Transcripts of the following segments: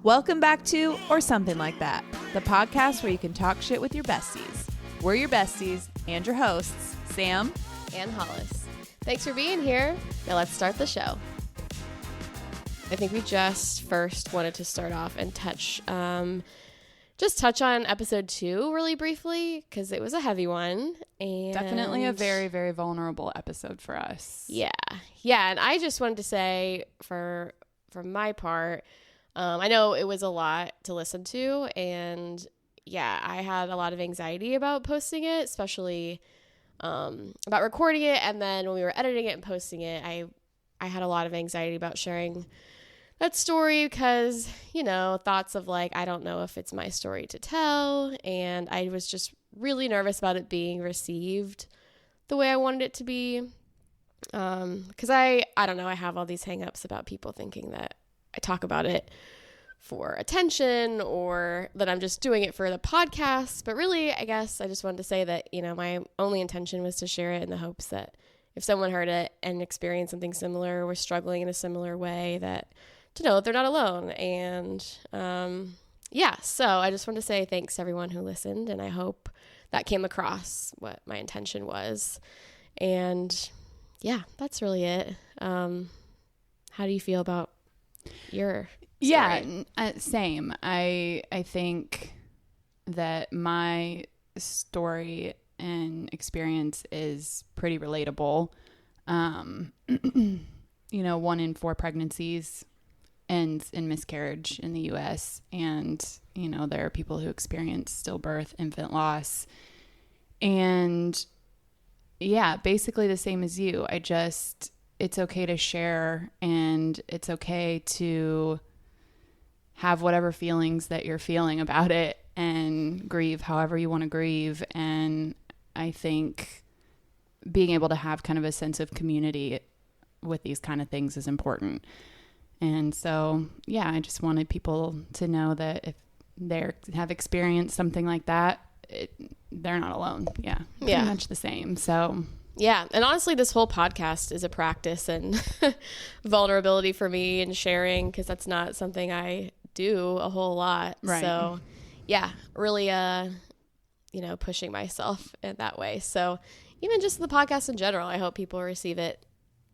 Welcome back to Or Something Like That, the podcast where you can talk shit with your besties. We're your besties and your hosts, Sam and Hollis. Thanks for being here. Now let's start the show. I think we just first wanted to start off and touch on episode 2 really briefly because it was a heavy one. And definitely a very, very vulnerable episode for us. Yeah. And I just wanted to say for my part, I know it was a lot to listen to, and yeah, I had a lot of anxiety about posting it, especially about recording it, and then when we were editing it and posting it, I had a lot of anxiety about sharing that story because, thoughts of like, I don't know if it's my story to tell, and I was just really nervous about it being received the way I wanted it to be, because I don't know, I have all these hang-ups about people thinking that I talk about it for attention or that I'm just doing it for the podcast. But really, I guess I just wanted to say that, my only intention was to share it in the hopes that if someone heard it and experienced something similar or was struggling in a similar way, that to know that they're not alone. And so I just wanted to say thanks to everyone who listened. And I hope that came across what my intention was. And yeah, that's really it. How do you feel about your story? Yeah, same. I think that my story and experience is pretty relatable. 1 in 4 pregnancies ends in miscarriage in the U.S. And, there are people who experience stillbirth, infant loss. And yeah, basically the same as you. It's okay to share, and it's okay to have whatever feelings that you're feeling about it and grieve however you want to grieve. And I think being able to have kind of a sense of community with these kind of things is important. And so, yeah, I just wanted people to know that if they have experienced something like that, they're not alone. Yeah, pretty much the same. So yeah. And honestly, this whole podcast is a practice in vulnerability for me and sharing, because that's not something I do a whole lot. Right. So yeah, really, pushing myself in that way. So even just the podcast in general, I hope people receive it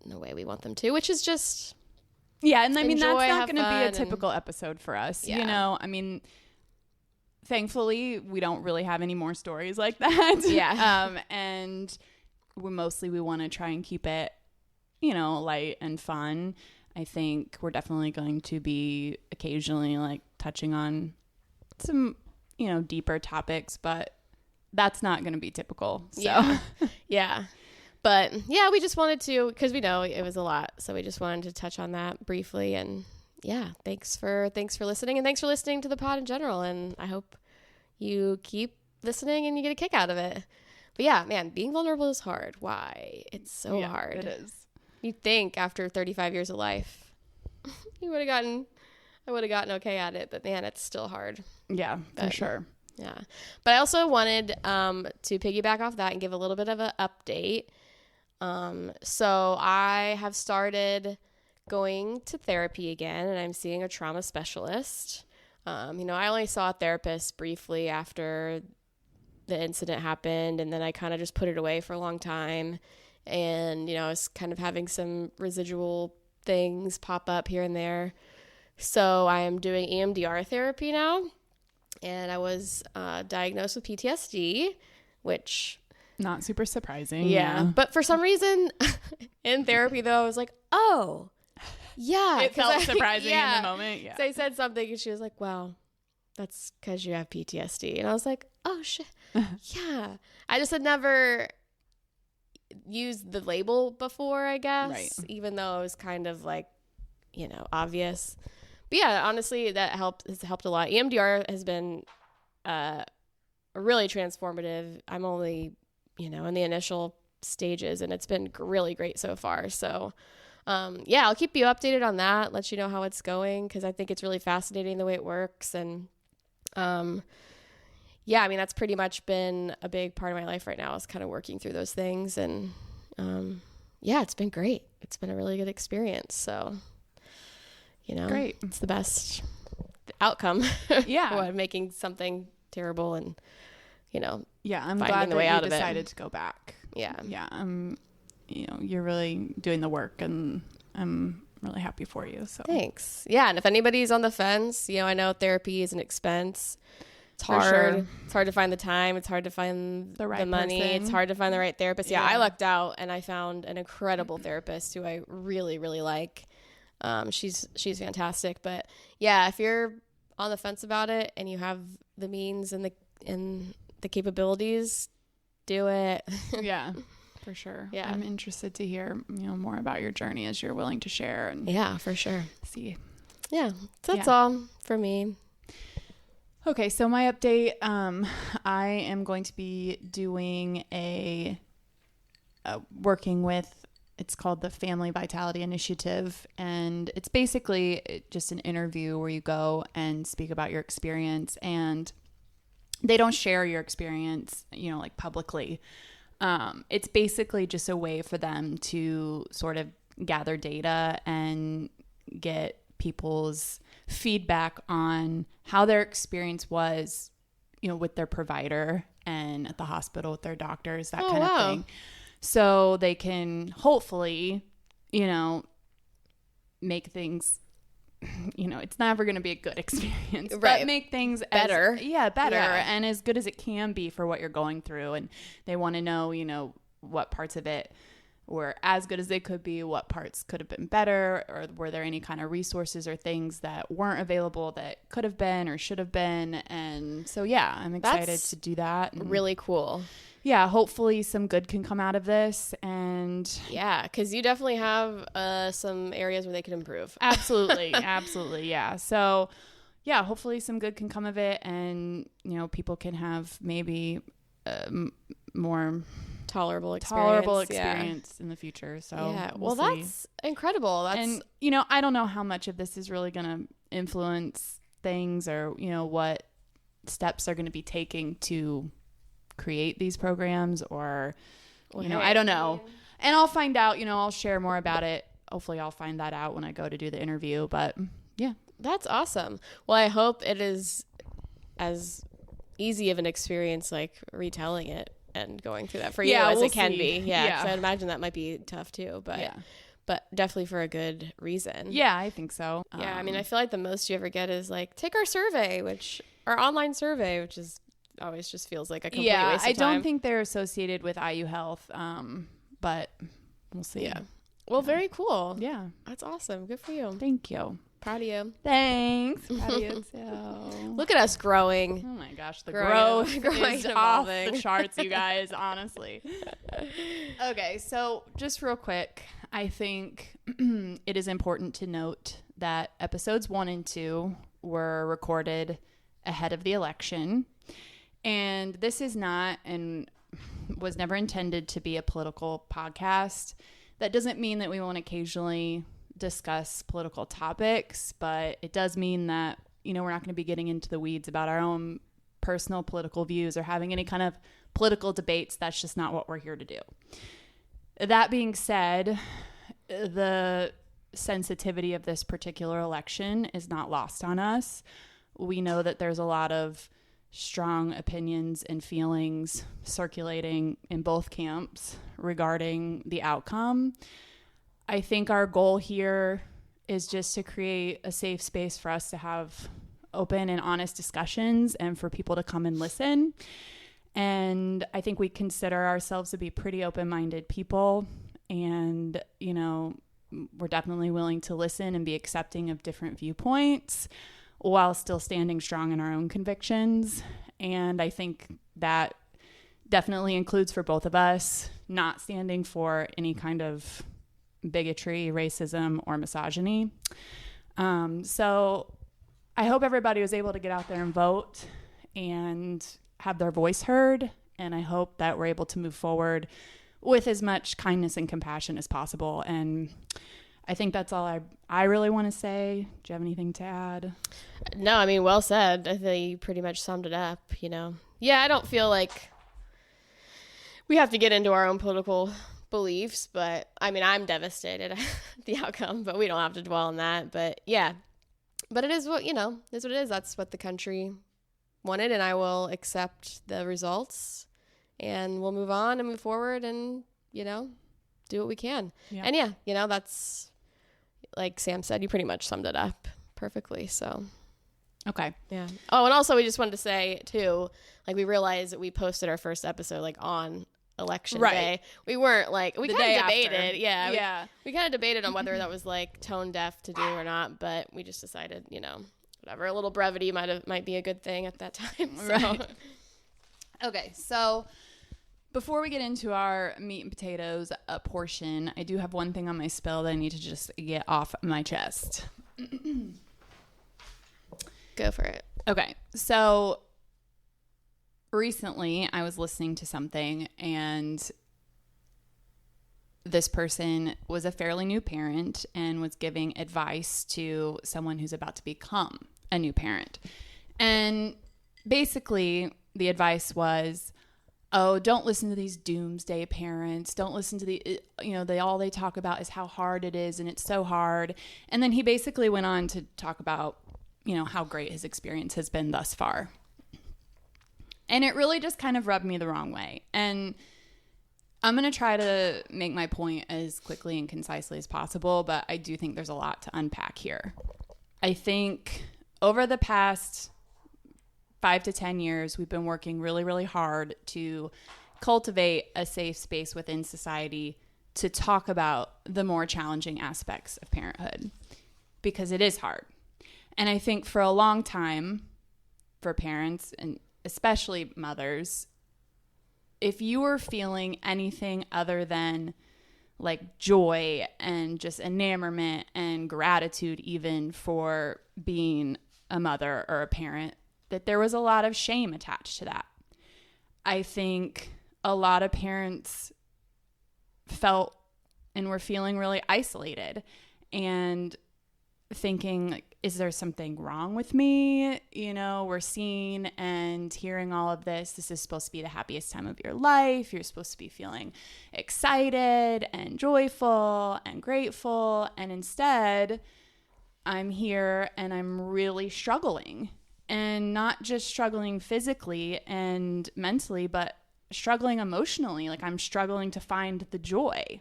in the way we want them to, which is just, yeah. And I mean, that's not going to be a and typical eepisode for us. Yeah. Thankfully we don't really have any more stories like that. Yeah. And we want to try and keep it, light and fun. I think we're definitely going to be occasionally like touching on some, deeper topics, but that's not going to be typical. So yeah. But yeah, we just wanted to, because we know it was a lot. So we just wanted to touch on that briefly. And yeah, thanks for listening, and thanks for listening to the pod in general. And I hope you keep listening and you get a kick out of it. But yeah, man, being vulnerable is hard. Why? It's so hard. It is. You'd think after 35 years of life, I would have gotten okay at it. But man, it's still hard. Yeah, for sure. Yeah. But I also wanted to piggyback off that and give a little bit of an update. So I have started going to therapy again, and I'm seeing a trauma specialist. I only saw a therapist briefly after the incident happened, and then I kind of just put it away for a long time. And, I was kind of having some residual things pop up here and there. So I am doing EMDR therapy now, and I was diagnosed with PTSD, which... not super surprising. Yeah. But for some reason in therapy, though, I was like, oh, yeah. It felt surprising in the moment. Yeah. So I said something, and she was like, well, that's because you have PTSD. And I was like, oh, shit. Yeah. I just had never used the label before, I guess. Right. Even though it was kind of like, obvious. But yeah, honestly, has helped a lot. EMDR has been really transformative. I'm only, in the initial stages, and it's been really great so far. So I'll keep you updated on that, let you know how it's going, because I think it's really fascinating the way it works. And that's pretty much been a big part of my life right now, is kind of working through those things. And it's been great. It's been a really good experience. So, great. it's the best outcome. Yeah. What, making something terrible and, Yeah, I'm finding glad the that way you out of it. decided to go back. Yeah. Yeah, you're really doing the work, and I'm really happy for you. So Thanks. Yeah, and if anybody's on the fence, I know therapy is an expense. It's For hard. sure. It's hard to find the time. It's hard to find The right the money. person. It's hard to find the right therapist. Yeah, Yeah. I lucked out and I found an incredible therapist who I really, really like. She's fantastic. But yeah, if you're on the fence about it and you have the means and the capabilities, do it. yeah, for sure. Yeah. I'm interested to hear more about your journey as you're willing to share and Yeah, for sure. see. Yeah, so that's Yeah. all for me. Okay, so my update, I am going to be doing working with, it's called the Family Vitality Initiative, and it's basically just an interview where you go and speak about your experience, and they don't share your experience, like publicly. It's basically just a way for them to sort of gather data and get people's feedback on how their experience was, with their provider and at the hospital with their doctors, that kind of thing. So they can hopefully, make things, it's never going to be a good experience, Right. but make things Better. better Yeah. and as good as it can be for what you're going through. And they want to know, what parts of it were as good as they could be, what parts could have been better, or were there any kind of resources or things that weren't available that could have been or should have been. And so, yeah, I'm excited That's to do that. And really cool. yeah, hopefully some good can come out of this. And Yeah, because you definitely have some areas where they could improve. absolutely, yeah. So yeah, hopefully some good can come of it, and people can have maybe more Tolerable experience. experience in the future. So Yeah. we'll Well, see. that's incredible. That's And I don't know how much of this is really going to influence things, or what steps are going to be taking to create these programs, or I don't know. And I'll find out. I'll share more about it. Hopefully I'll find that out when I go to do the interview. But yeah, that's awesome. Well, I hope it is as easy of an experience like retelling it and going through that for you as we'll it can see. be. Yeah, Yeah. 'cause I'd imagine that might be tough too, but definitely for a good reason. yeah, I think so. Yeah, I mean, I feel like the most you ever get is like, take our survey, our online survey, which is always just feels like a complete waste of I time. don't think they're associated with IU Health, but we'll see. Yeah. Well, very cool. Yeah. That's awesome. Good for you. Thank you. Proud of you. Thanks. Proud of you too. Look at us growing. Oh my gosh, the Growing growth is and off evolving. the charts, you guys, honestly. Okay, so just real quick, I think it is important to note that episodes 1 and 2 were recorded ahead of the election. And this is not and was never intended to be a political podcast. That doesn't mean that we won't occasionally discuss political topics, but it does mean that, we're not going to be getting into the weeds about our own personal political views or having any kind of political debates. That's just not what we're here to do. That being said, the sensitivity of this particular election is not lost on us. We know that there's a lot of strong opinions and feelings circulating in both camps regarding the outcome. I think our goal here is just to create a safe space for us to have open and honest discussions and for people to come and listen. And I think we consider ourselves to be pretty open-minded people. And, we're definitely willing to listen and be accepting of different viewpoints while still standing strong in our own convictions. And I think that definitely includes for both of us not standing for any kind of bigotry, racism, or misogyny. So I hope everybody was able to get out there and vote and have their voice heard. And I hope that we're able to move forward with as much kindness and compassion as possible. And I think that's all I really want to say. Do you have anything to add? No, I mean, well said. I think you pretty much summed it up, Yeah, I don't feel like we have to get into our own political beliefs, but I mean, I'm devastated at the outcome, but we don't have to dwell on that. But yeah, But it is what, is what it is. That's what the country wanted, and I will accept the results, and we'll move on and move forward and, do what we can. Yeah. And that's, like Sam said, you pretty much summed it up perfectly. So, okay. Yeah. Oh, and also we just wanted to say too, like we realized that we posted our first episode like on election day. We weren't like, we kind of debated. After. Yeah. We kind of debated on whether that was like tone deaf to do or not, but we just decided, whatever, a little brevity might be a good thing at that time. So. Right. Okay. So before we get into our meat and potatoes portion, I do have one thing on my spill that I need to just get off my chest. Go for it. Okay. So recently I was listening to something, and this person was a fairly new parent and was giving advice to someone who's about to become a new parent. And basically the advice was, oh, don't listen to these doomsday parents. Don't listen to they talk about is how hard it is, and it's so hard. And then he basically went on to talk about, how great his experience has been thus far. And it really just kind of rubbed me the wrong way. And I'm going to try to make my point as quickly and concisely as possible, but I do think there's a lot to unpack here. I think over the past 5 to 10 years, we've been working really, really hard to cultivate a safe space within society to talk about the more challenging aspects of parenthood, because it is hard. And I think for a long time, for parents and especially mothers, if you were feeling anything other than like joy and just enamorment and gratitude even for being a mother or a parent, that there was a lot of shame attached to that. I think a lot of parents felt and were feeling really isolated and thinking, like, is there something wrong with me? We're seeing and hearing all of this. This is supposed to be the happiest time of your life. You're supposed to be feeling excited and joyful and grateful. And instead, I'm here and I'm really struggling. And not just struggling physically and mentally, but struggling emotionally. Like, I'm struggling to find the joy.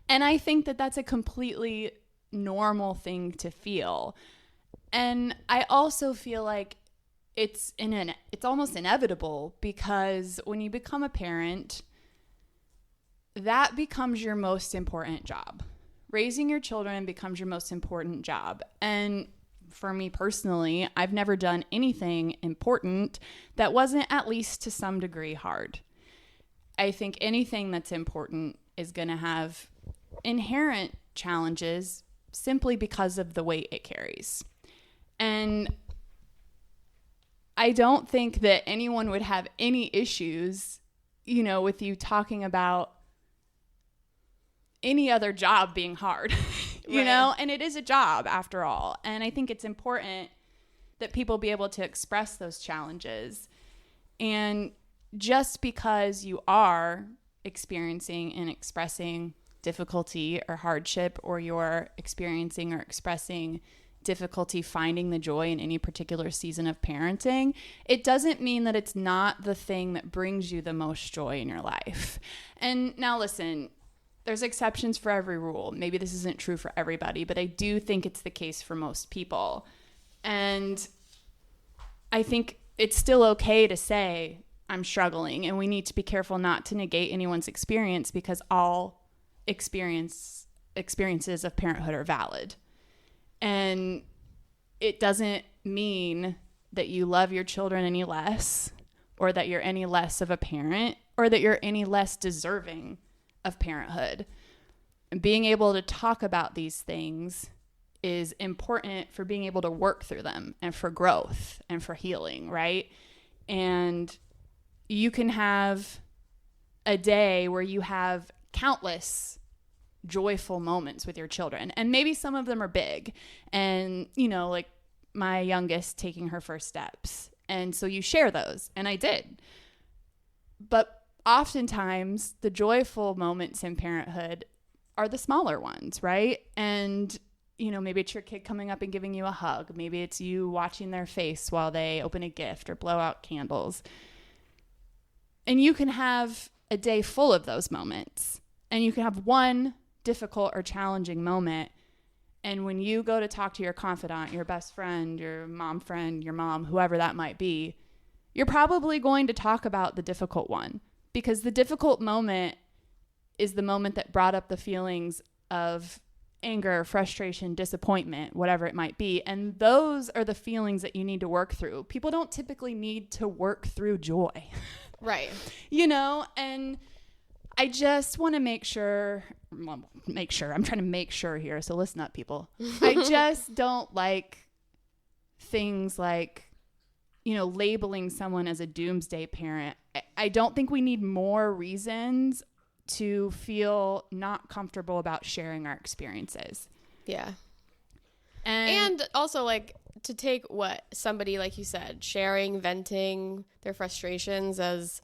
And I think that that's a completely normal thing to feel. And I also feel like it's almost inevitable, because when you become a parent, that becomes your most important job. Raising your children becomes your most important job. And for me personally, I've never done anything important that wasn't at least to some degree hard. I think anything that's important is going to have inherent challenges simply because of the weight it carries. And I don't think that anyone would have any issues, with you talking about any other job being hard, and it is a job after all. And I think it's important that people be able to express those challenges. And just because you are experiencing and expressing difficulty or hardship, or you're experiencing or expressing difficulty finding the joy in any particular season of parenting, it doesn't mean that it's not the thing that brings you the most joy in your life. And now listen, there's exceptions for every rule. Maybe this isn't true for everybody, but I do think it's the case for most people. And I think it's still okay to say, I'm struggling, and we need to be careful not to negate anyone's experience, because all experiences of parenthood are valid. And it doesn't mean that you love your children any less, or that you're any less of a parent, or that you're any less deserving of parenthood. And being able to talk about these things is important for being able to work through them, and for growth and for healing, right? And you can have a day where you have countless joyful moments with your children, and maybe some of them are big, and like my youngest taking her first steps, and so you share those, and I did. But oftentimes the joyful moments in parenthood are the smaller ones, right? And maybe it's your kid coming up and giving you a hug. Maybe it's you watching their face while they open a gift or blow out candles. And you can have a day full of those moments. And you can have one difficult or challenging moment. And when you go to talk to your confidant, your best friend, your mom, whoever that might be, you're probably going to talk about the difficult one, because the difficult moment is the moment that brought up the feelings of anger, frustration, disappointment, whatever it might be. And those are the feelings that you need to work through. People don't typically need to work through joy. Right. And I just want to make sure, I'm trying to make sure here, so listen up, people. I just don't like things like, labeling someone as a doomsday parent. I don't think we need more reasons to feel not comfortable about sharing our experiences. Yeah. And also, like, to take what somebody, like you said, sharing, venting their frustrations as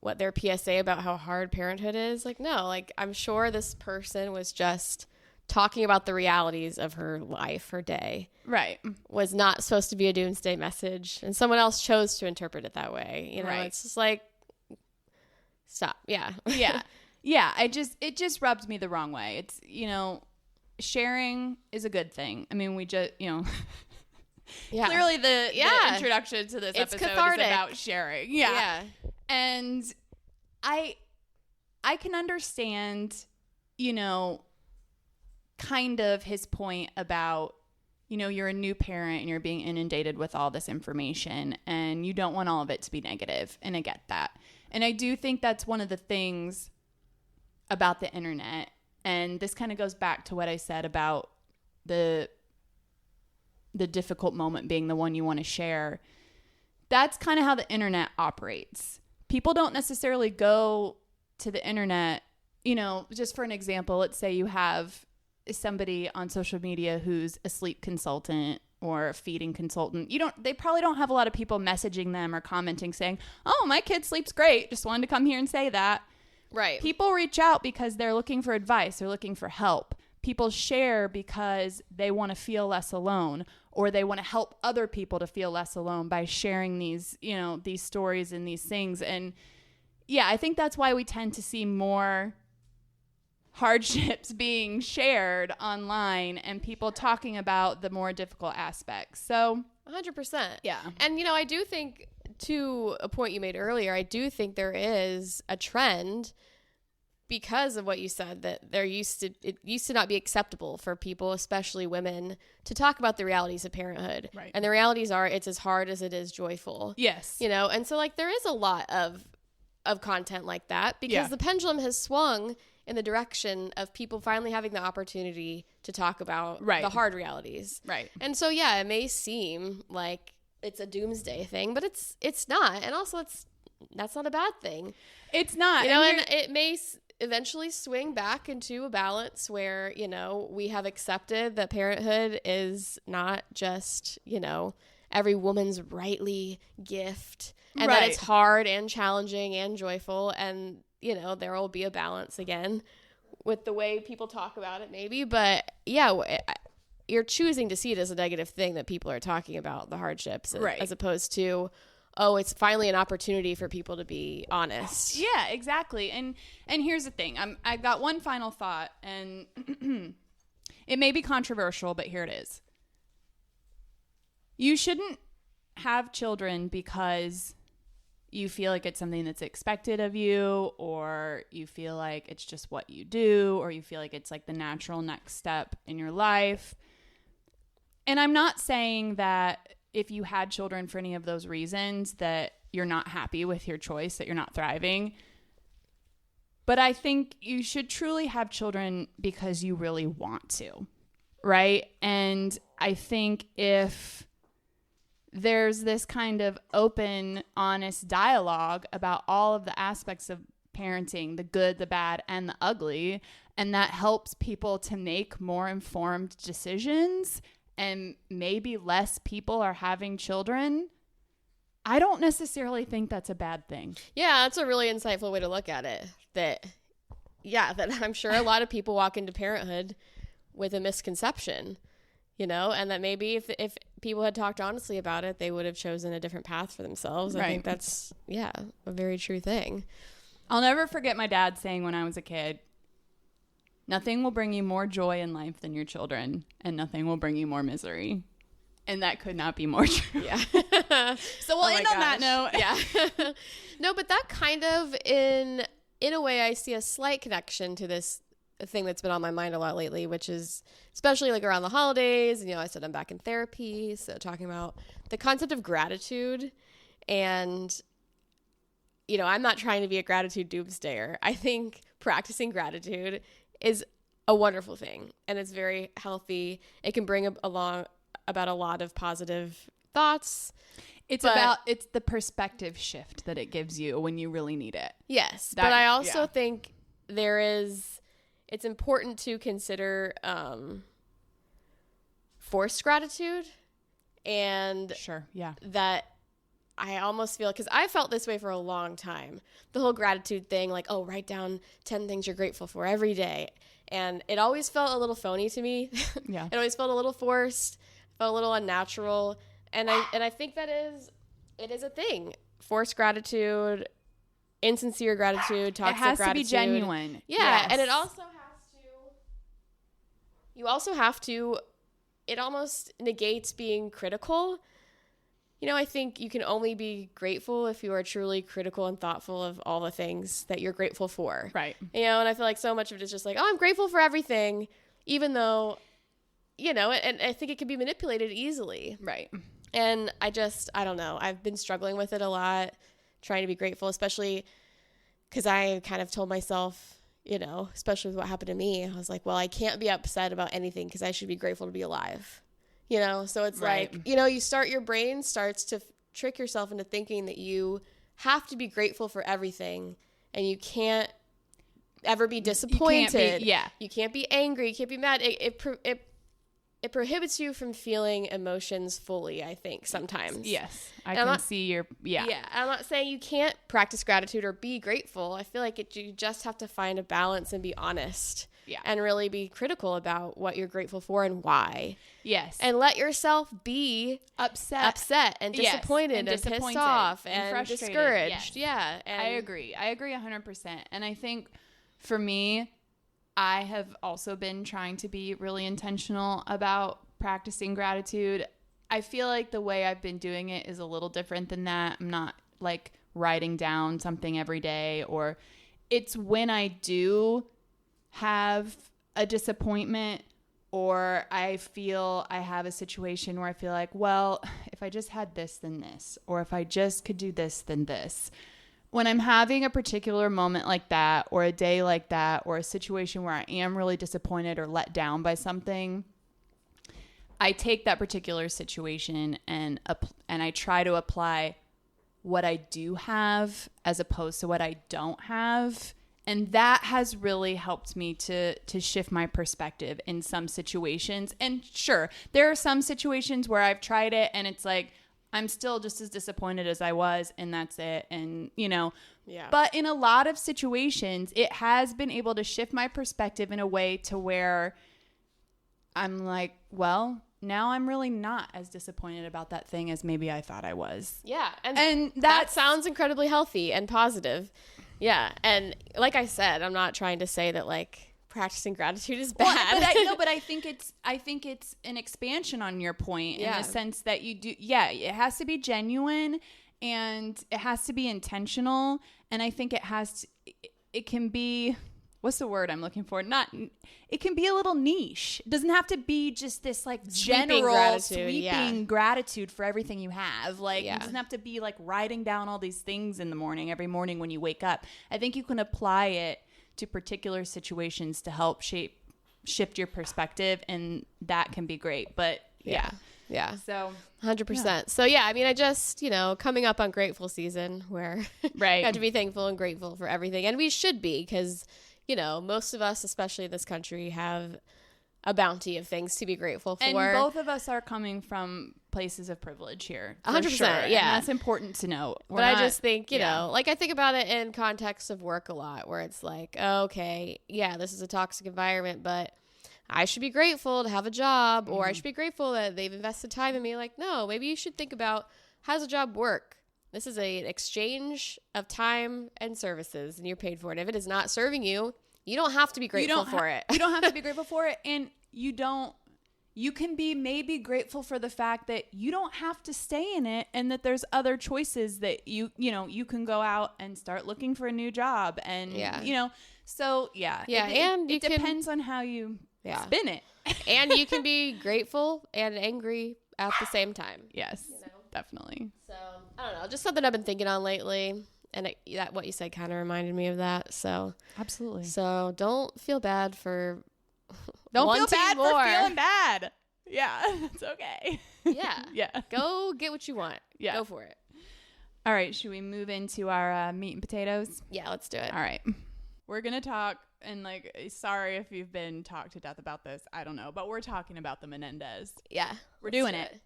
what their PSA about how hard parenthood is. Like, no, like, I'm sure this person was just talking about the realities of her life, her day. Right. Was not supposed to be a doomsday message. And someone else chose to interpret it that way. Right. It's just like, stop. Yeah. Yeah. Yeah. It just rubbed me the wrong way. It's, sharing is a good thing. I mean, we just, yeah. Clearly the introduction to this episode cathartic. Is about sharing. Yeah. And I can understand, kind of his point about, you're a new parent and you're being inundated with all this information and you don't want all of it to be negative. And I get that. And I do think that's one of the things about the internet. And this kind of goes back to what I said about the difficult moment being the one you want to share. That's kind of how the internet operates. People don't necessarily go to the internet, just for an example, let's say you have somebody on social media who's a sleep consultant or a feeding consultant. They probably don't have a lot of people messaging them or commenting saying, "Oh, my kid sleeps great. Just wanted to come here and say that." Right. People reach out because they're looking for advice. They're looking for help. People share because they want to feel less alone, or they want to help other people to feel less alone by sharing these, these stories and these things. And yeah, I think that's why we tend to see more hardships being shared online and people talking about the more difficult aspects. So 100%. Yeah. And, I do think, to a point you made earlier, I do think there is a trend because of what you said, that it used to not be acceptable for people, especially women, to talk about the realities of parenthood. Right. And the realities are, it's as hard as it is joyful. Yes. And so, like, there is a lot of content like that because the pendulum has swung in the direction of people finally having the opportunity to talk about the hard realities. Right. And so, yeah, it may seem like it's a doomsday thing, but it's not. And also, that's not a bad thing. It's not. And it may eventually swing back into a balance where, we have accepted that parenthood is not just, every woman's rightly gift, and that it's hard and challenging and joyful, and there will be a balance again with the way people talk about it, maybe. But yeah, you're choosing to see it as a negative thing that people are talking about the hardships, as opposed to, oh, it's finally an opportunity for people to be honest. Yeah, exactly. And here's the thing. I've got one final thought, and it may be controversial, but here it is. You shouldn't have children because you feel like it's something that's expected of you, or you feel like it's just what you do, or you feel like it's like the natural next step in your life. And I'm not saying that if you had children for any of those reasons that you're not happy with your choice, that you're not thriving. But I think you should truly have children because you really want to, right? And I think if there's this kind of open, honest dialogue about all of the aspects of parenting, the good, the bad, and the ugly, and that helps people to make more informed decisions, and maybe less people are having children, I don't necessarily think that's a bad thing. Yeah, that's a really insightful way to look at it. That I'm sure a lot of people walk into parenthood with a misconception, you know, and that maybe if people had talked honestly about it, they would have chosen a different path for themselves. I think that's, a very true thing. I'll never forget my dad saying when I was a kid, nothing will bring you more joy in life than your children, and nothing will bring you more misery. And that could not be more true. Yeah. So we'll end on that note. Yeah. No, but that kind of, in a way, I see a slight connection to this thing that's been on my mind a lot lately, which is especially like around the holidays. And, I said I'm back in therapy. So talking about the concept of gratitude. And, I'm not trying to be a gratitude doomsdayer. I think practicing gratitude is a wonderful thing. And it's very healthy. It can bring along about a lot of positive thoughts. It's the perspective shift that it gives you when you really need it. Yes. But I also think it's important to consider forced gratitude, and that I almost feel, because I felt this way for a long time, the whole gratitude thing, like, oh, write down 10 things you're grateful for every day. And it always felt a little phony to me. Yeah. It always felt a little forced, felt a little unnatural. And I think it is a thing. Forced gratitude, insincere gratitude, toxic gratitude. It has to be genuine. Yeah. Yes. And it also has to, it almost negates being critical. I think you can only be grateful if you are truly critical and thoughtful of all the things that you're grateful for. Right. And I feel like so much of it is just like, oh, I'm grateful for everything, even though, and I think it can be manipulated easily. Right. And I don't know. I've been struggling with it a lot, trying to be grateful, especially because I kind of told myself, especially with what happened to me, I was like, well, I can't be upset about anything because I should be grateful to be alive. So it's like, your brain starts to trick yourself into thinking that you have to be grateful for everything, and you can't ever be disappointed. You can't be angry. You can't be mad. It prohibits you from feeling emotions fully, I think, sometimes. Yes. I can see your, Yeah. I'm not saying you can't practice gratitude or be grateful. I feel like you just have to find a balance and be honest. Yeah. And really be critical about what you're grateful for and why. Yes. And let yourself be upset and disappointed, and pissed off and discouraged. Yes. Yeah. And I agree 100%. And I think for me, I have also been trying to be really intentional about practicing gratitude. I feel like the way I've been doing it is a little different than that. I'm not like writing down something every day, or it's when I do have a disappointment, or I feel I have a situation where I feel like, well, if I just had this, then this, or if I just could do this, then this. When I'm having a particular moment like that, or a day like that, or a situation where I am really disappointed or let down by something, I take that particular situation and I try to apply what I do have as opposed to what I don't have. And that has really helped me to shift my perspective in some situations. And sure, there are some situations where I've tried it and it's like, I'm still just as disappointed as I was, and that's it. And, yeah. But in a lot of situations, it has been able to shift my perspective in a way to where I'm like, well, now I'm really not as disappointed about that thing as maybe I thought I was. Yeah. And that sounds incredibly healthy and positive. Yeah. And like I said, I'm not trying to say that like practicing gratitude is bad. Well, but I think it's an expansion on your point in the sense that you do. Yeah. It has to be genuine and it has to be intentional. And I think it can be, what's the word I'm looking for? It can be a little niche. It doesn't have to be just this like general sweeping gratitude for everything you have. Like it doesn't have to be like writing down all these things in the morning, every morning when you wake up. I think you can apply it to particular situations to help shift your perspective, and that can be great. But yeah. So 100%. So I mean, I just, coming up on grateful season where you have to be thankful and grateful for everything. And we should be, because most of us, especially in this country, have a bounty of things to be grateful for. And both of us are coming from places of privilege here. 100%. Sure. Yeah. And that's important to note. I just think, like I think about it in context of work a lot, where it's like, oh, okay, this is a toxic environment, but I should be grateful to have a job, or I should be grateful that they've invested time in me. Like, no, maybe you should think about, how does a job work? This is an exchange of time and services, and you're paid for it. If it is not serving you, you don't have to be grateful for it. You don't have to be grateful for it. And you can be maybe grateful for the fact that you don't have to stay in it, and that there's other choices that you can go out and start looking for a new job. And, so and it depends on how you spin it. And you can be grateful and angry at the same time. Yes, definitely. So, I don't know, just something I've been thinking on lately. And that what you said kind of reminded me of that. So absolutely. So don't feel bad for don't wanting feel bad more. for feeling bad. Yeah, it's okay. Yeah. Yeah. Go get what you want. Yeah. Go for it. All right. Should we move into our meat and potatoes? Yeah, let's do it. All right. We're going to talk, and sorry if you've been talked to death about this. I don't know. But we're talking about the Menendez. Yeah. We're doing it.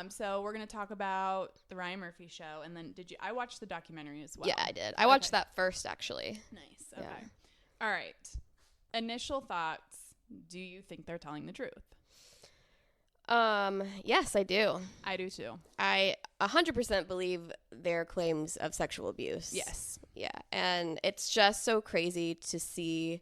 So we're going to talk about the Ryan Murphy show. And then I watched the documentary as well. Yeah, I did. I watched that first, actually. Nice. Okay. Yeah. All right. Initial thoughts. Do you think they're telling the truth? Yes, I do. I do too. I 100% believe their claims of sexual abuse. Yes. Yeah. And it's just so crazy to see,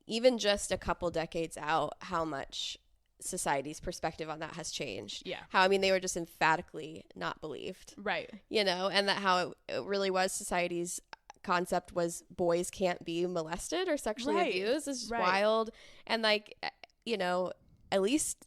even just a couple decades out, how much society's perspective on that has changed. Yeah. How, I mean, they were just emphatically not believed. Right. And that how it really was society's concept was boys can't be molested or sexually abused. It's just wild. And at least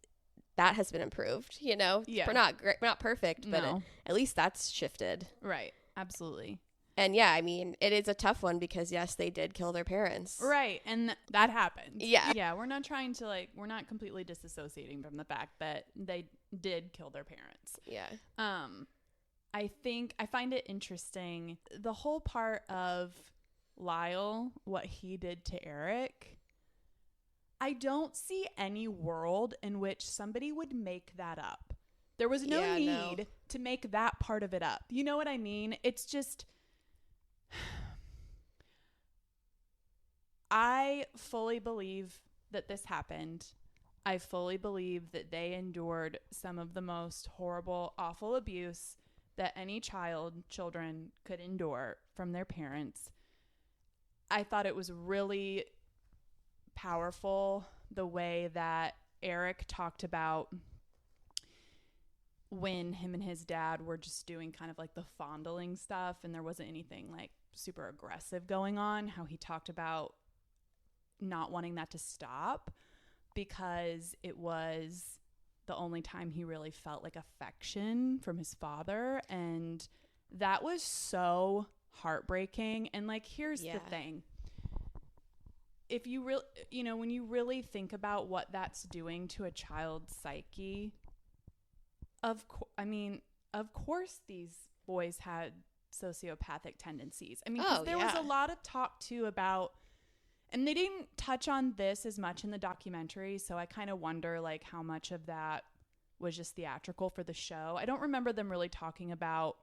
that has been improved, Yeah. We're not perfect, but at least that's shifted. Right. Absolutely. And yeah, I mean, it is a tough one because yes, they did kill their parents. Right. And that happened. Yeah. Yeah. We're not trying to we're not completely disassociating from the fact that they did kill their parents. Yeah. I find it interesting, the whole part of Lyle, what he did to Erik. I don't see any world in which somebody would make that up. There was no need to make that part of it up. You know what I mean? It's just, I fully believe that this happened. I fully believe that they endured some of the most horrible, awful abuse that any children could endure from their parents. I thought it was really powerful the way that Erik talked about when him and his dad were just doing kind of the fondling stuff and there wasn't anything super aggressive going on, how he talked about not wanting that to stop because it was the only time he really felt affection from his father, and that was so heartbreaking. And here's the thing, if you really, when you really think about what that's doing to a child's psyche, of course these boys had sociopathic tendencies. I mean, because there was a lot of talk too about, and they didn't touch on this as much in the documentary, so I kind of wonder how much of that was just theatrical for the show. I don't remember them really talking about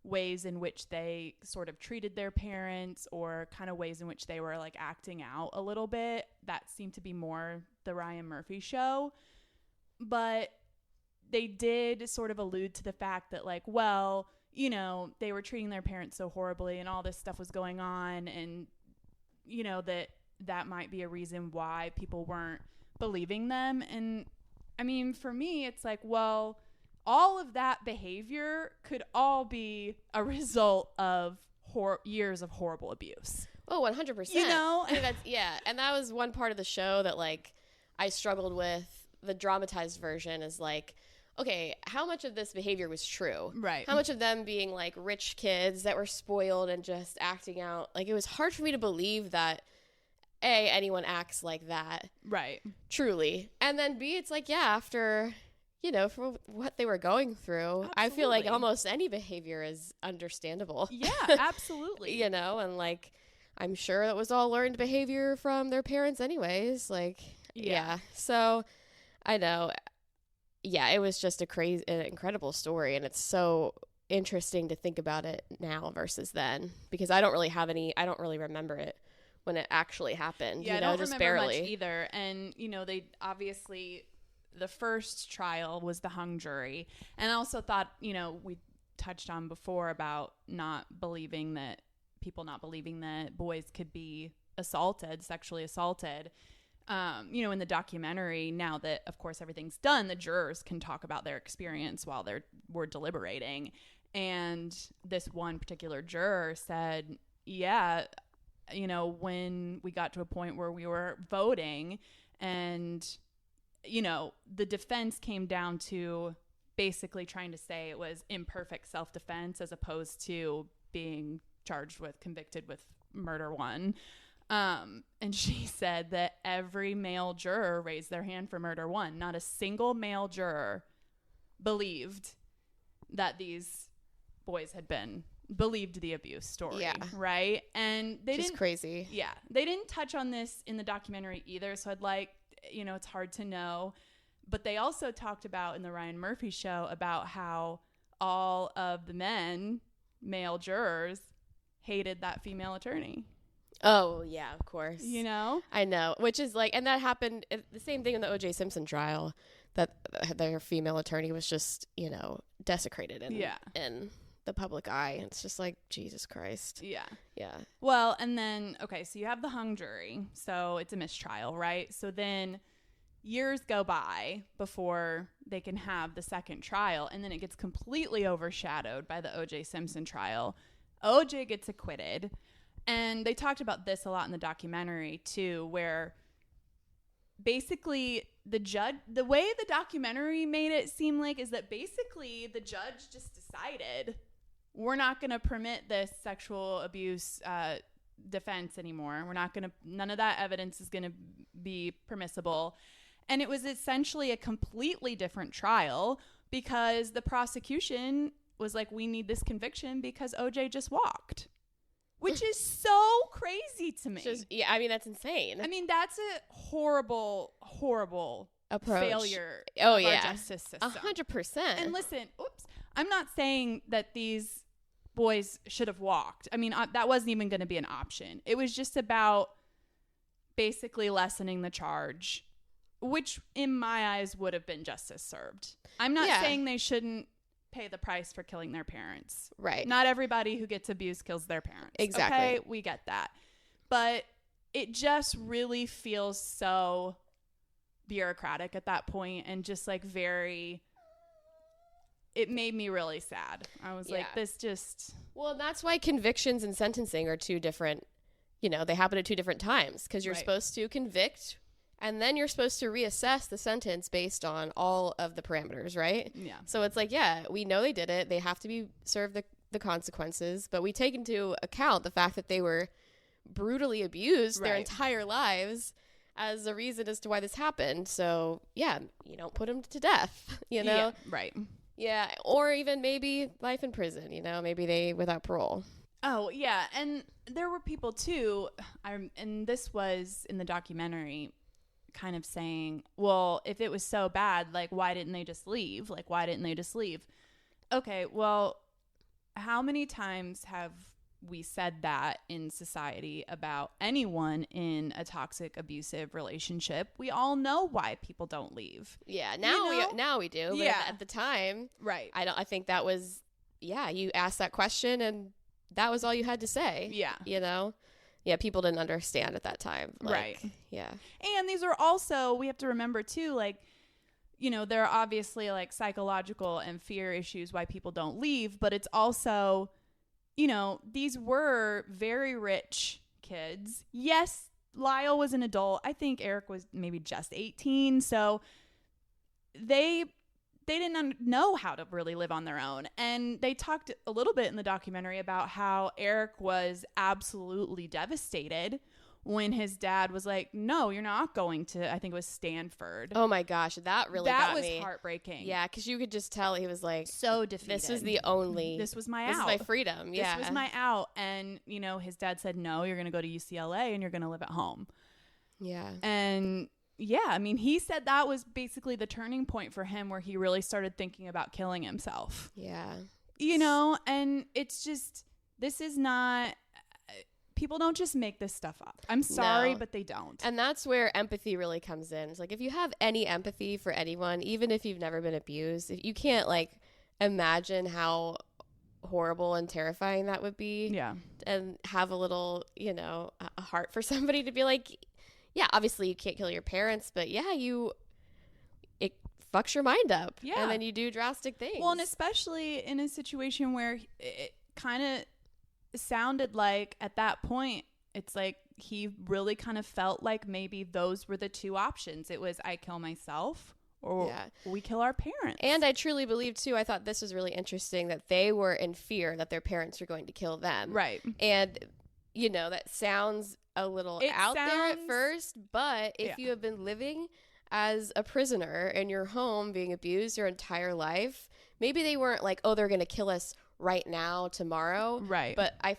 ways in which they sort of treated their parents or kind of ways in which they were acting out a little bit. That seemed to be more the Ryan Murphy show. But they did sort of allude to the fact that they were treating their parents so horribly and all this stuff was going on, and that might be a reason why people weren't believing them. And I mean, for me, it's all of that behavior could all be a result of years of horrible abuse. Oh, 100%. I think and that was one part of the show that I struggled with. The dramatized version is okay, how much of this behavior was true? Right. How much of them being rich kids that were spoiled and just acting out? It was hard for me to believe that anyone acts like that. Right. Truly. And then B, it's after, for what they were going through, absolutely. I feel almost any behavior is understandable. Yeah, absolutely. And I'm sure that was all learned behavior from their parents anyways. Yeah. So I know. Yeah, it was just an incredible story. And it's so interesting to think about it now versus then, because I don't really remember it when it actually happened. Yeah, you know, I don't just remember barely. much either. And, you know, they obviously, the first trial was the hung jury. And I also thought, you know, we touched on before about people not believing that boys could be sexually assaulted. You know, in the documentary, now that, of course, everything's done, the jurors can talk about their experience while we're deliberating. And this one particular juror said, yeah, you know, when we got to a point where we were voting and, you know, the defense came down to basically trying to say it was imperfect self-defense as opposed to being convicted with murder one. And she said that every male juror raised their hand for murder one. Not a single male juror believed that these boys believed the abuse story. Yeah. Right. And they didn't. Crazy. Yeah. They didn't touch on this in the documentary either. So it's hard to know. But they also talked about in the Ryan Murphy show about how all of the male jurors, hated that female attorney. Oh, yeah, of course. You know? I know, which is like, and that happened, the same thing in the O.J. Simpson trial, that their female attorney was just, you know, desecrated in the public eye. It's just like, Jesus Christ. Yeah. Yeah. Well, and then, okay, so you have the hung jury, so it's a mistrial, right? So then years go by before they can have the second trial, and then it gets completely overshadowed by the O.J. Simpson trial. O.J. gets acquitted. And they talked about this a lot in the documentary too, where basically the way the documentary made it seem like is that basically the judge just decided we're not going to permit this sexual abuse defense anymore. None of that evidence is going to be permissible. And it was essentially a completely different trial because the prosecution was like, we need this conviction because OJ just walked. Which is so crazy to me. Yeah, I mean, that's insane. I mean, that's a horrible, horrible approach. Failure of our justice system. 100%. And listen, I'm not saying that these boys should have walked. I mean, that wasn't even going to be an option. It was just about basically lessening the charge, which in my eyes would have been justice served. I'm not saying they shouldn't pay the price for killing their parents. Right. Not everybody who gets abused kills their parents. Exactly. Okay, we get that. But it just really feels so bureaucratic at that point and just like it made me really sad. I was like, this just... Well, that's why convictions and sentencing are two different, you know, they happen at two different times because you're supposed to convict and then you're supposed to reassess the sentence based on all of the parameters, right? Yeah. So it's like, we know they did it. They have to be served the consequences, but we take into account the fact that they were brutally abused their entire lives as a reason as to why this happened. So, you don't put them to death, you know? Yeah, right. Yeah, or even maybe life in prison, you know? Maybe they without parole. Oh, yeah. And there were people, too, and this was in the documentary, kind of saying, well, if it was so bad, like, why didn't they just leave? Okay, well, how many times have we said that in society about anyone in a toxic, abusive relationship? We all know why people don't leave. Yeah, now we do. But at the time, right? I think that was, you asked that question and that was all you had to say. Yeah, you know. Yeah, people didn't understand at that time. Right. Yeah. And these are also, we have to remember too, like, you know, there are obviously like psychological and fear issues why people don't leave, but it's also, you know, these were very rich kids. Yes, Lyle was an adult. I think Erik was maybe just 18. So they didn't know how to really live on their own. And they talked a little bit in the documentary about how Erik was absolutely devastated when his dad was like, no, you're not going to, I think it was Stanford. Oh my gosh, that really got me. That was heartbreaking. Yeah, because you could just tell he was like, so defeated. This was my out. This is my freedom. Yeah. This was my out. And, you know, his dad said, no, you're going to go to UCLA and you're going to live at home. Yeah. And yeah, I mean, he said that was basically the turning point for him where he really started thinking about killing himself. Yeah. You know, and it's just, this is not, people don't just make this stuff up. I'm sorry, No. but they don't. And that's where empathy really comes in. It's like, if you have any empathy for anyone, even if you've never been abused, if you can't like imagine how horrible and terrifying that would be. Yeah. And have a little, a heart for somebody to be like, yeah, obviously you can't kill your parents, but yeah, it fucks your mind up. Yeah. And then you do drastic things. Well, and especially in a situation where it kind of sounded like at that point, it's like he really kind of felt like maybe those were the two options. It was I kill myself or we kill our parents. And I truly believe, too, I thought this was really interesting that they were in fear that their parents were going to kill them. Right. And, that sounds a little out there at first, but if you have been living as a prisoner in your home being abused your entire life, maybe they weren't like, oh, they're going to kill us right now, tomorrow. Right. But I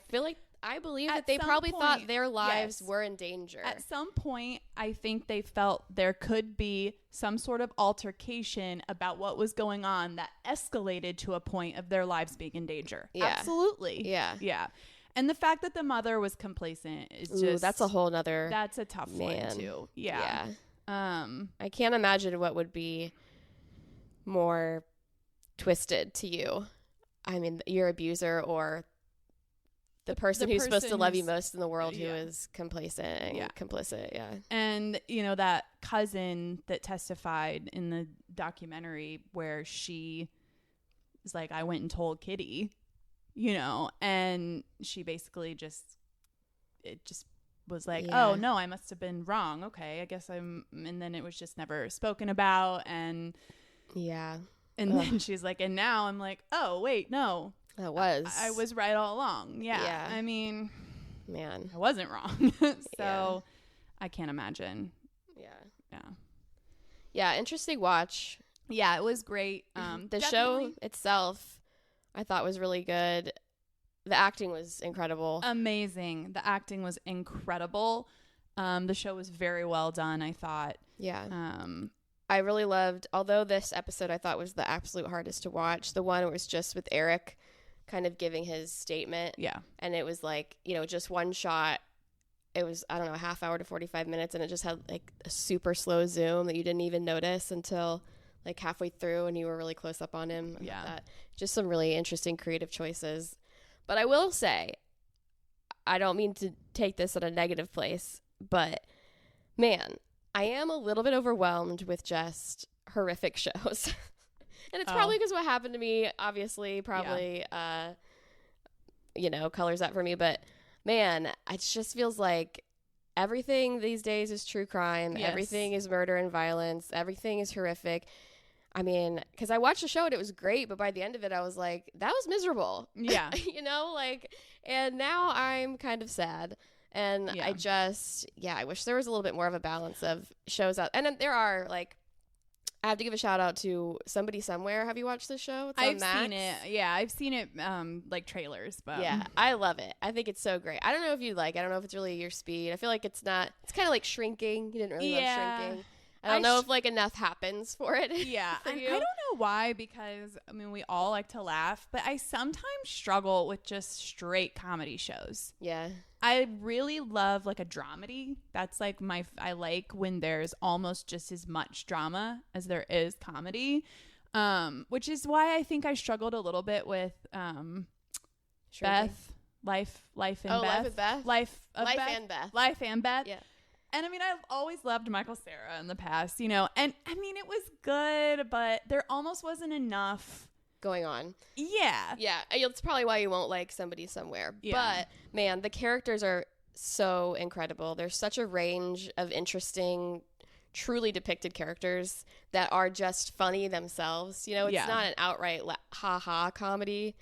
believe At that they some probably thought point, their lives yes. were in danger. At some point, I think they felt there could be some sort of altercation about what was going on that escalated to a point of their lives being in danger. Yeah. Absolutely. Yeah. Yeah. And the fact that the mother was complacent is just... that's a whole nother... That's a tough one, too. Yeah. I can't imagine what would be more twisted to you. I mean, your abuser or the person who's supposed to love you most in the world who is complacent and complicit. Yeah. And, that cousin that testified in the documentary where she was like, I went and told Kitty, and she basically just was like, oh, no, I must have been wrong. Okay, I guess and then it was just never spoken about. And then she's like, and now I'm like, oh, wait, no. I was right all along. Yeah. I mean, man, I wasn't wrong. So I can't imagine. Yeah. Interesting watch. Yeah, it was great. The show itself, I thought was really good. The acting was incredible. Amazing. The acting was incredible. The show was very well done, I thought. Yeah. I really loved, although this episode I thought was the absolute hardest to watch, the one where it was just with Erik kind of giving his statement. Yeah. And it was like, just one shot. It was, I don't know, a half hour to 45 minutes. And it just had like a super slow zoom that you didn't even notice until like halfway through and you were really close up on him. Yeah. Just some really interesting creative choices. But I will say, I don't mean to take this at a negative place, but man, I am a little bit overwhelmed with just horrific shows. And it's probably because what happened to me, obviously, probably, colors that for me. But man, it just feels like everything these days is true crime. Yes. Everything is murder and violence. Everything is horrific. I mean, because I watched the show and it was great, but by the end of it, I was like, that was miserable. Yeah. And now I'm kind of sad. And I wish there was a little bit more of a balance of shows out. And then there are, I have to give a shout out to Somebody Somewhere. Have you watched this show? It's on Max. Seen it. Yeah, I've seen it, trailers. But yeah, I love it. I think it's so great. I don't know if you I don't know if it's really your speed. I feel like it's not. It's kind of like Shrinking. You didn't really love Shrinking. I don't know if enough happens for it. Yeah. for you. I don't know why, because we all like to laugh, but I sometimes struggle with just straight comedy shows. Yeah. I really love a dramedy. That's I like when there's almost just as much drama as there is comedy. Which is why I think I struggled a little bit with Beth. Life and Beth. Life with Beth? Life and Beth. Yeah. And I've always loved Michael Cera in the past, and it was good, but there almost wasn't enough going on. Yeah. Yeah. It's probably why you won't like Somebody Somewhere. Yeah. But man, the characters are so incredible. There's such a range of interesting, truly depicted characters that are just funny themselves. It's not an outright ha-ha comedy,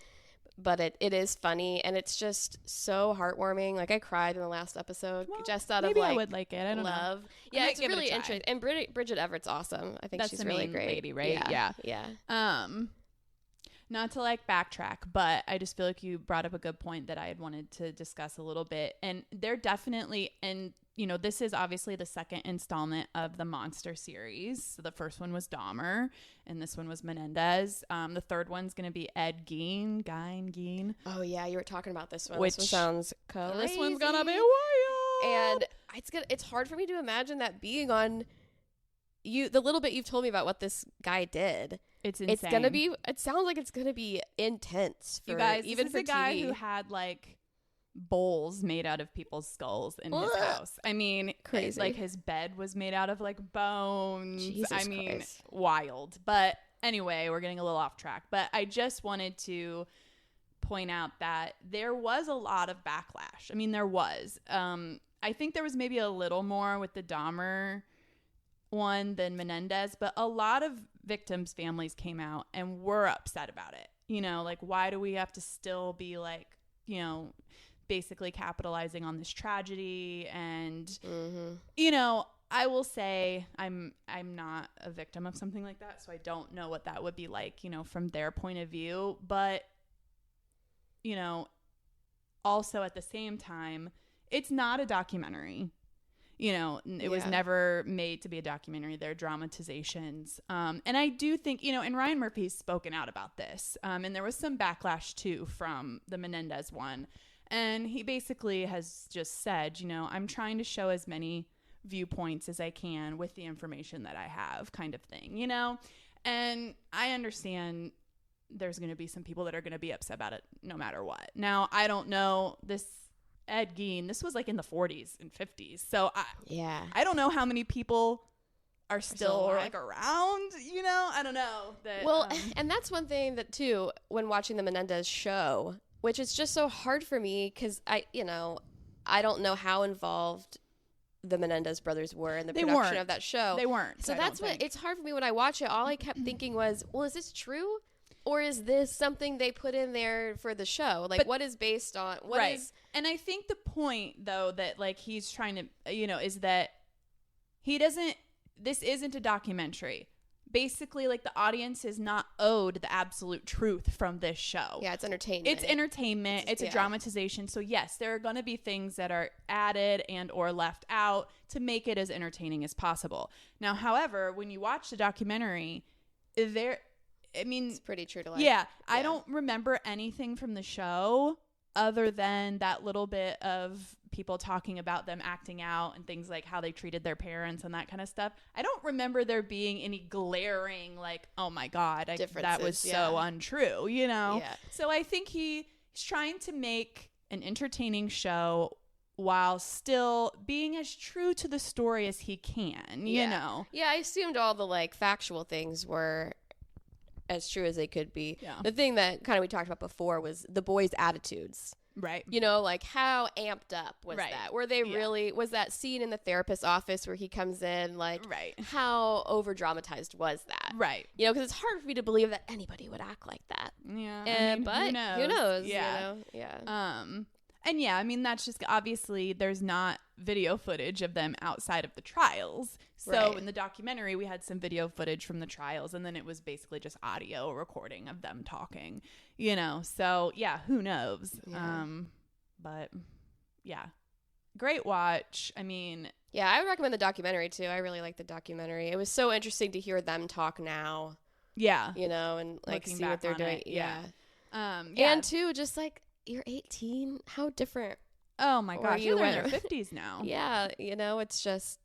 but it is funny, and it's just so heartwarming. I cried in the last episode just out of maybe I would like it. I don't love. know. Yeah, it's really interesting. And Bridget Everett's awesome. I think That's she's really great. Lady, right? Yeah. Not to backtrack, but I just feel like you brought up a good point that I had wanted to discuss a little bit. And they're definitely, and this is obviously the second installment of the monster series. So the first one was Dahmer, and this one was Menendez. The third one's going to be Ed Gein. Oh yeah, you were talking about this one. Which this one sounds crazy. This one's going to be wild. And it's hard for me to imagine that being on the little bit you've told me about what this guy did. It's insane. It sounds like it's going to be intense for you guys, even this for is a guy TV. who had like bowls made out of people's skulls in his house. I mean, crazy. Like his bed was made out of like bones. Jesus I mean, Christ. wild. But anyway, we're getting a little off track. But I just wanted to point out that there was a lot of backlash. I mean, there was. I think there was maybe a little more with the Dahmer one than Menendez, but a lot of victims' families came out and were upset about it. Like, why do we have to still be like, basically capitalizing on this tragedy? And I will say I'm not a victim of something like that, so I don't know what that would be like, from their point of view. But also at the same time, it's not a documentary. It was never made to be a documentary. They're dramatizations. And I do think, and Ryan Murphy's spoken out about this. And there was some backlash too from the Menendez one. And he basically has just said, I'm trying to show as many viewpoints as I can with the information that I have, kind of thing, And I understand there's going to be some people that are going to be upset about it no matter what. Now, I don't know this Ed Gein, this was like in the 40s and 50s. So I don't know how many people are still like around, I don't know. And that's one thing that too, when watching the Menendez show, which is just so hard for me because I don't know how involved the Menendez brothers were in the production of that show. They weren't. So that's what it's hard for me when I watch it. All I kept thinking was, well, is this true? Or is this something they put in there for the show? Like, what is based on? What is? And I think the point, though, that like he's trying to, is that this isn't a documentary. Basically, like the audience is not owed the absolute truth from this show. Yeah, it's entertainment. It's entertainment. It's a dramatization. So yes, there are going to be things that are added and or left out to make it as entertaining as possible. Now, however, when you watch the documentary, it's pretty true to life. Yeah, I don't remember anything from the show other than that little bit of people talking about them acting out and things like how they treated their parents and that kind of stuff. I don't remember there being any glaring like, oh my God, that was so untrue, Yeah. So I think he's trying to make an entertaining show while still being as true to the story as he can, you know? Yeah, I assumed all the like factual things were as true as they could be. Yeah. The thing that kind of we talked about before was the boys' attitudes. Right. Like how amped up was that? Were they really, was that scene in the therapist's office where he comes in, like, how over dramatized was that? Right. Because it's hard for me to believe that anybody would act like that. Yeah. But who knows? Yeah. Yeah. And yeah, I mean, that's just obviously there's not video footage of them outside of the trials. So in the documentary, we had some video footage from the trials, and then it was basically just audio recording of them talking, So yeah, who knows? Yeah. But yeah, great watch. I mean, yeah, I would recommend the documentary too. I really like the documentary. It was so interesting to hear them talk now. Yeah. And like looking see what they're doing. it, yeah. And too, just like you're 18. How different? Oh my gosh, you they're in their 50s now. Yeah, it's just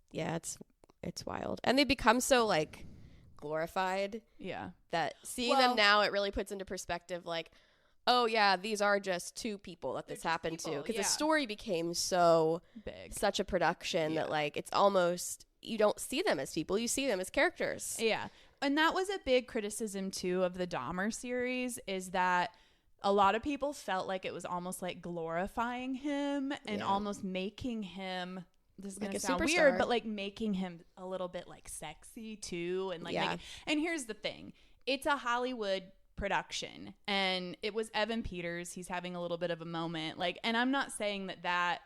it's wild, and they become so like glorified. Yeah, that seeing them now, it really puts into perspective. Like, oh yeah, these are just two people that this happened to, because the story became so big, such a production that like it's almost you don't see them as people, you see them as characters. Yeah, and that was a big criticism too of the Dahmer series, is that a lot of people felt like it was almost like glorifying him and almost making him, this is like going to sound weird, but like making him a little bit like sexy too. And like, and here's the thing, it's a Hollywood production, and it was Evan Peters. He's having a little bit of a moment, like, and I'm not saying that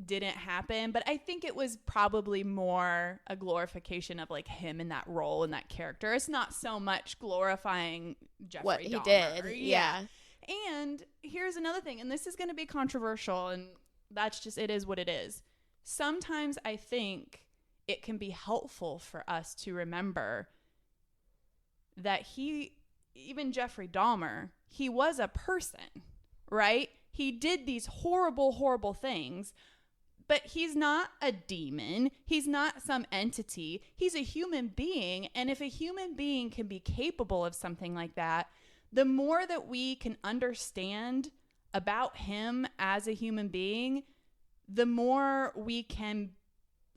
didn't happen, but I think it was probably more a glorification of like him in that role and that character. It's not so much glorifying Jeffrey what he Dahmer. did. Yeah. And here's another thing, and this is going to be controversial, and that's just, it is what it is. Sometimes I think it can be helpful for us to remember that even Jeffrey Dahmer, he was a person, right? He did these horrible, horrible things, but he's not a demon. He's not some entity. He's a human being. And if a human being can be capable of something like that, the more that we can understand about him as a human being, the more we can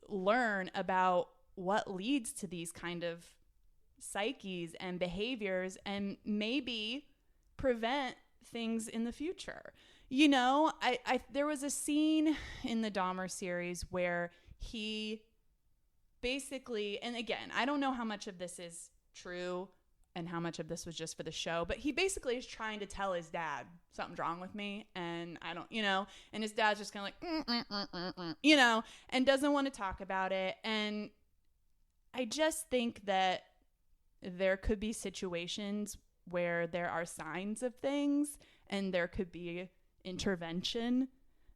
learn about what leads to these kind of psyches and behaviors, and maybe prevent things in the future. You know, there was a scene in the Dahmer series where he basically, and again, I don't know how much of this is true and how much of this was just for the show, but he basically is trying to tell his dad something's wrong with me, and I don't, you know, and his dad's just kind of like, you know, and doesn't want to talk about it. And I just think that there could be situations where there are signs of things, and there could be intervention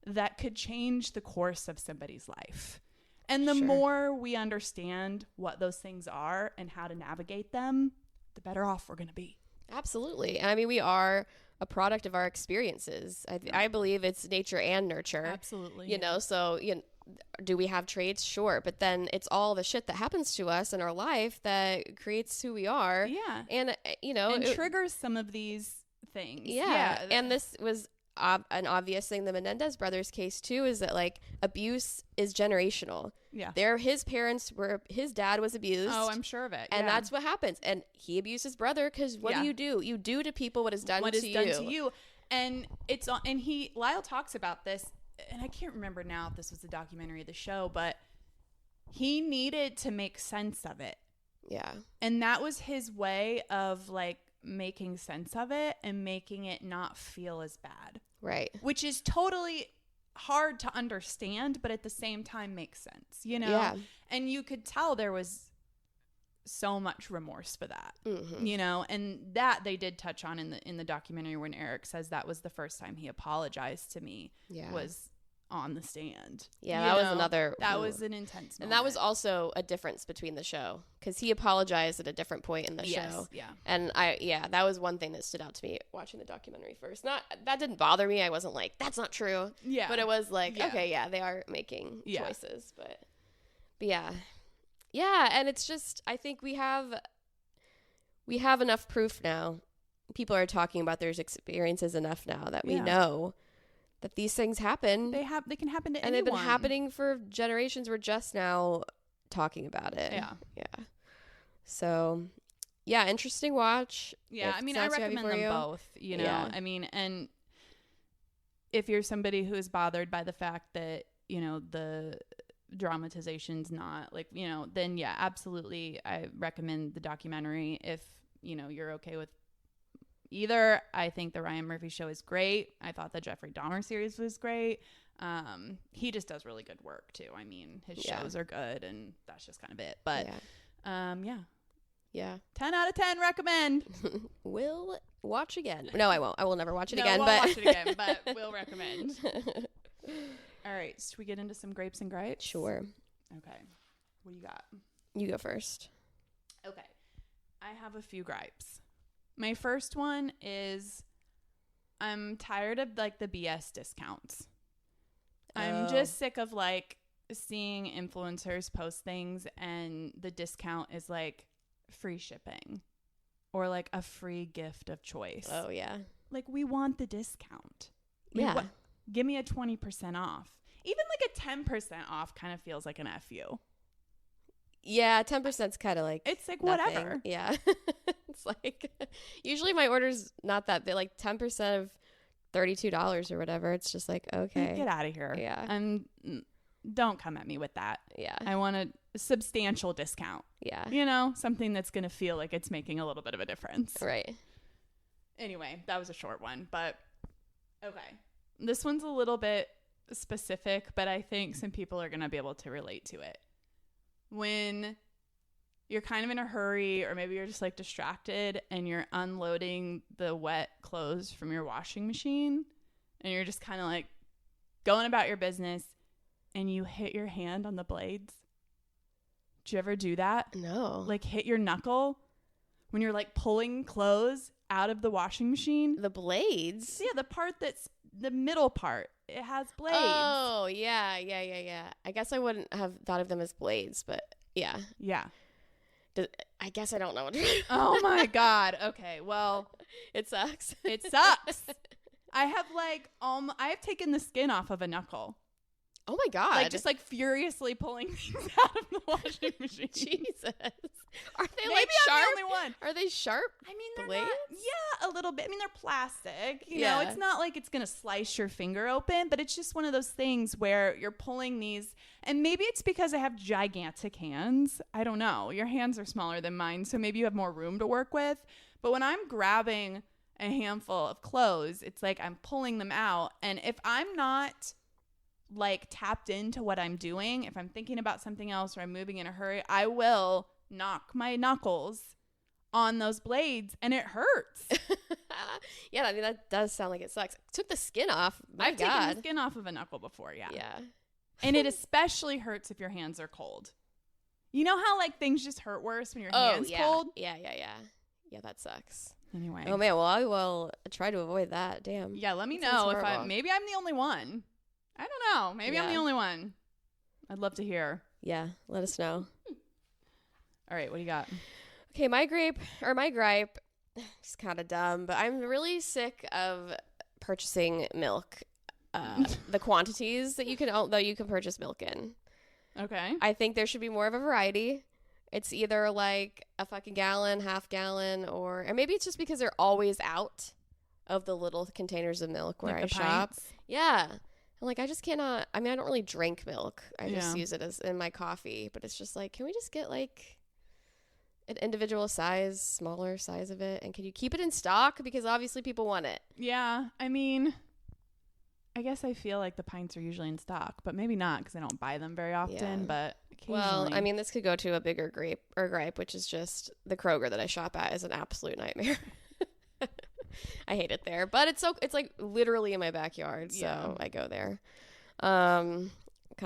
that could change the course of somebody's life. And the more we understand what those things are and how to navigate them, the better off we're going to be. Absolutely. I mean, we are a product of our experiences. I believe it's nature and nurture. Absolutely. You know, so, you know, do we have traits? Sure. But then it's all the shit that happens to us in our life that creates who we are. Yeah. And, you know, and triggers some of these things. Yeah. And this was an obvious thing. The Menendez brothers case too is that like abuse is generational. Yeah. His parents were, his dad was abused. Oh, I'm sure of it. And that's what happens. And he abused his brother because what do? You do to people what is done to you. And Lyle talks about this, and I can't remember now if this was the documentary or the show, but he needed to make sense of it. Yeah. And that was his way of like making sense of it and making it not feel as bad. Right. Which is totally hard to understand, but at the same time makes sense, you know? Yeah. And you could tell there was so much remorse for that, you know? And that they did touch on in the documentary when Erik says that was the first time he apologized to me was on the stand. Yeah, that was another... That was an intense moment. And that was also a difference between the show because he apologized at a different point in the show. Yeah. And that was one thing that stood out to me watching the documentary first. That didn't bother me. I wasn't like, that's not true. Yeah. But it was like, okay, yeah, they are making choices. But yeah. Yeah, and it's just, I think we have enough proof now. People are talking about their experiences enough now that we know that these things happen. They can happen to anyone. And they've been happening for generations. We're just now talking about it. Yeah. Yeah. So, yeah, interesting watch. Yeah, I mean, I recommend them both, you know. Yeah. I mean, and if you're somebody who is bothered by the fact that, you know, the dramatization's not like, you know, then yeah, absolutely I recommend the documentary if, you know, you're okay with either. I think the Ryan Murphy show is great. I thought the Jeffrey Dahmer series was great. He just does really good work too. I mean, his shows are good, and that's just kind of it. But yeah. 10 out of 10 recommend. Will watch again. No, I won't. I will never watch it no, again. Won't but watch it again, but we'll recommend. All right, should we get into some grapes and gripes? Sure. Okay. What do you got? You go first. Okay. I have a few gripes. My first one is I'm tired of like the BS discounts. I'm just sick of like seeing influencers post things and the discount is like free shipping or like a free gift of choice. Oh, yeah. Like we want the discount. Yeah. Give me a 20% off. Even like a 10% off kind of feels like an FU. Yeah, 10%'s kind of like it's like nothing. whatever. Yeah. It's like usually my order's not that big, like 10% of $32 or whatever. It's just like, okay. Get out of here. Yeah. Don't come at me with that. Yeah. I want a substantial discount. Yeah. You know, something that's going to feel like it's making a little bit of a difference. Right. Anyway, that was a short one, but okay. This one's a little bit specific, but I think some people are going to be able to relate to it. When you're kind of in a hurry or maybe you're just like distracted and you're unloading the wet clothes from your washing machine and you're just kind of like going about your business and you hit your hand on the blades? Did you ever do that? No. Like hit your knuckle when you're like pulling clothes out of the washing machine? The blades? Yeah, the part that's the middle part. It has blades. Oh, yeah. I guess I wouldn't have thought of them as blades, but yeah. Yeah. I guess I don't know what Oh my God. Okay. Well, it sucks. it sucks. I have taken the skin off of a knuckle. Oh my God. Like just like furiously pulling things out of the washing machine. Jesus. Are they Maybe like I'm sharp? the only one. Are they sharp? I mean, they're blades? not. Yeah, a little bit. I mean, they're plastic. You Yeah. know, it's not like it's going to slice your finger open, but it's just one of those things where you're pulling these. And maybe it's because I have gigantic hands. I don't know. Your hands are smaller than mine, so maybe you have more room to work with. But when I'm grabbing a handful of clothes, it's like I'm pulling them out. And if I'm not like tapped into what I'm doing, if I'm thinking about something else or I'm moving in a hurry, I will knock my knuckles on those blades and it hurts. Yeah, I mean, that does sound like it sucks. Took the skin off. I've taken the skin off of a knuckle before, yeah. Yeah. And it especially hurts if your hands are cold. You know how like things just hurt worse when your hands cold? Yeah. Yeah, that sucks. Anyway. Oh man, well I will try to avoid that. Damn. Yeah, let me That sounds know if horrible. maybe I'm the only one. I don't know. Maybe I'm Yeah. the only one. I'd love to hear. Yeah, let us know. All right, what do you got? Okay, my gripe, it's kind of dumb, but I'm really sick of purchasing milk. The quantities that you can purchase milk in. Okay. I think there should be more of a variety. It's either like a fucking gallon, half gallon, or maybe it's just because they're always out of the little containers of milk where Like I the shop. pints? Yeah. And like I just cannot. I mean, I don't really drink milk. I just Yeah. use it as in my coffee. But it's just like, can we just get like an individual size, smaller size of it, and can you keep it in stock because obviously people want it. Yeah, I mean, I guess I feel like the pints are usually in stock, but maybe not because I don't buy them very often. Yeah. But occasionally, Well, I mean, this could go to a bigger gripe, which is just the Kroger that I shop at is an absolute nightmare. I hate it there, but it's like literally in my backyard, so Yeah. I go there. Kind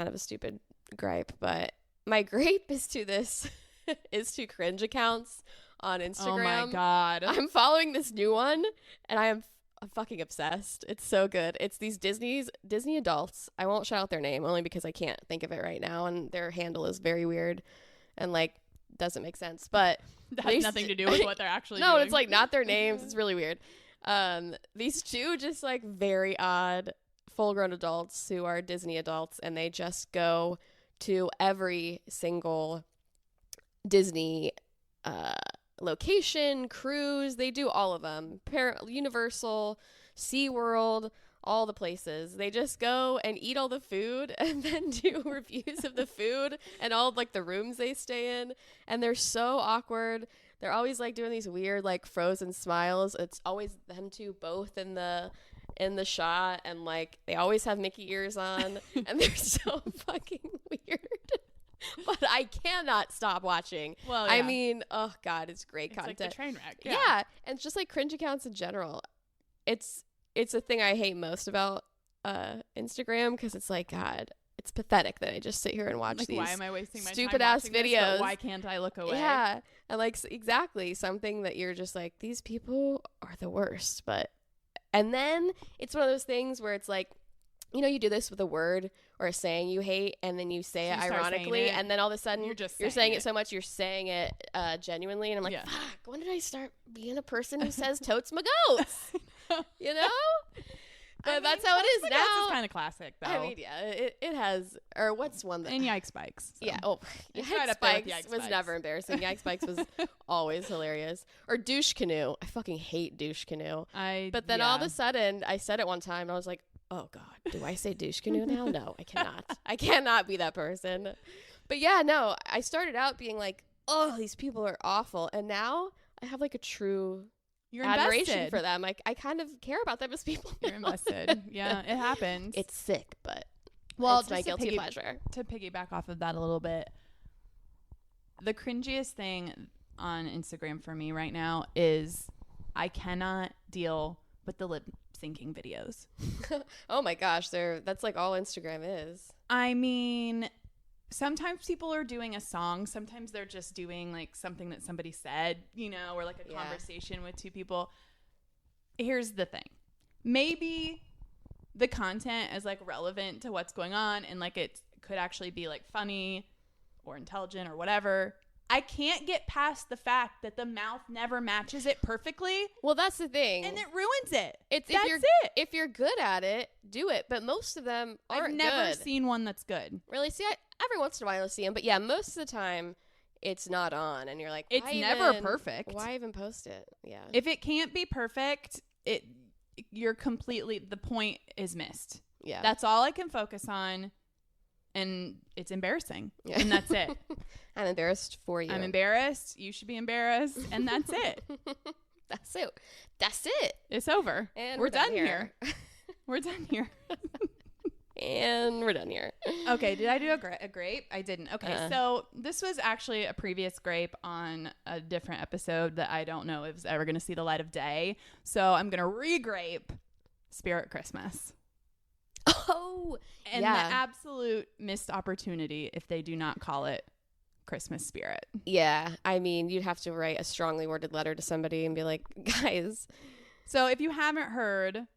of a stupid gripe, but my gripe is to cringe accounts on Instagram. oh my God, I'm following this new one, and I'm fucking obsessed. It's so good. It's these Disney adults. I won't shout out their name only because I can't think of it right now, and their handle is very weird and like doesn't make sense. But that has nothing to do with what they're actually no, doing. it's like not their names. It's really weird. These two just like very odd full-grown adults who are Disney adults, and they just go to every single Disney location, cruise. They do all of them. Universal, SeaWorld, all the places. They just go and eat all the food and then do reviews of the food and all of, like, the rooms they stay in. And they're so awkward. They're always like doing these weird like frozen smiles. It's always them two both in the shot, and like they always have Mickey ears on and they're so fucking weird. But I cannot stop watching. Well, I yeah. mean, oh God, it's great It's content. like the train wreck. Yeah. And it's just like cringe accounts in general. It's a thing I hate most about Instagram, because it's like, God, it's pathetic that I just sit here and watch Like, these why am I wasting my stupid time ass watching this, but videos. why can't I look away? Yeah. And like exactly something that you're just like, these people are the worst. And then it's one of those things where it's like, you know, you do this with a word or a saying you hate, and then you say it You start saying ironically, it. and then all of a sudden You're just saying saying it it. so much you're saying it genuinely, and I'm like, Yeah. fuck, when did I start being a person who says totes my goats? You know? But that's how it is now. It's kind of classic, though. I mean, yeah, it has. Or what's one that? And Yike Spikes. So. Yeah. Oh, It's Yike right up there with Spikes Yike was Spikes. never embarrassing. Yike Spikes was always hilarious. Or douche canoe. I fucking hate douche canoe. But then all of a sudden, I said it one time, and I was like, oh God, do I say douche canoe now? No, I cannot. I cannot be that person. But yeah, no, I started out being like, oh, these people are awful, and now I have like a true You're admiration invested. for them. Like, I kind of care about them as people. You're now. invested. Yeah, it happens. It's sick, but well, it's my just to guilty pleasure. To piggyback off of that a little bit, the cringiest thing on Instagram for me right now is I cannot deal with the syncing videos. Oh my gosh, that's like all Instagram is. I mean, sometimes people are doing a song. Sometimes they're just doing like something that somebody said, you know, or like a conversation with two people. Here's the thing. Maybe the content is like relevant to what's going on and like it could actually be like funny or intelligent or whatever. I can't get past the fact that the mouth never matches it perfectly. Well, that's the thing. And it ruins it. If you're good at it, do it. But most of them aren't good. I've never seen one that's good. Really? See, every once in a while I see them. But yeah, most of the time it's not on. And you're like, it's never perfect. Why even post it? Yeah. If it can't be perfect, the point is missed. Yeah. That's all I can focus on. And it's embarrassing. Yeah. And that's it. I'm embarrassed for you. I'm embarrassed. You should be embarrassed. And that's it. That's it. That's it. It's over. And we're done here. We're done here. And we're done here. Okay. Did I do a grape? I didn't. Okay. So this was actually a previous grape on a different episode that I don't know if it's ever going to see the light of day. So I'm going to re-grape Spirit Christmas. Oh, and the absolute missed opportunity if they do not call it Christmas Spirit. Yeah. I mean, you'd have to write a strongly worded letter to somebody and be like, guys. So if you haven't heard,